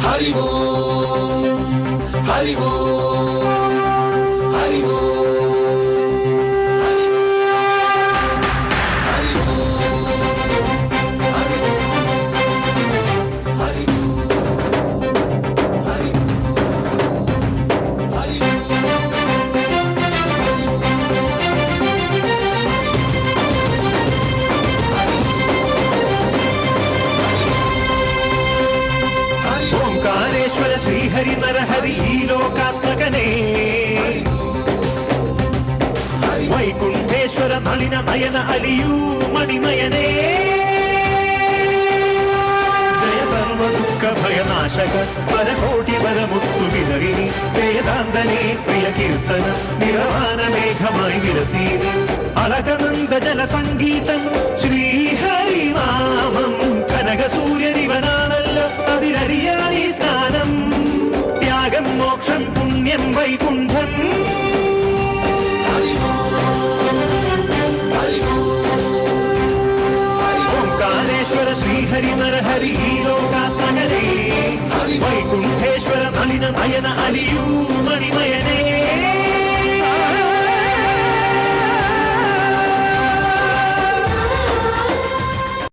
हरि ओम हरि ओम हरि ओम हरि ओम हरि ओम हरि ओम हरि ओंकारेश्वर श्रीहरि नरहरि ई लोकात्मकने वैकुंठेश्वर नलिन नयन अलियू मणिमयने जय सर्व दुःख भयनाशक परकोटि वरमुत्तु विदरिणि वेदान्तने प्रिय कीर्तन निरवान मेघमायि विलसीनि अलकनन्द जल संगीतं श्रीहरिनामं कनक सूर्यनिवनानल्लो അതിരറിയാനി സ്നാനം ത്യാഗം മോക്ഷം പുണ്യം വൈകുണ്ഠം ഓംകാരേശ്വര ശ്രീഹരി നരഹരി ഈ ലോകാത്മകരേ വൈകുണ്ഠേശ്വര നളിന നയന അലിയൂ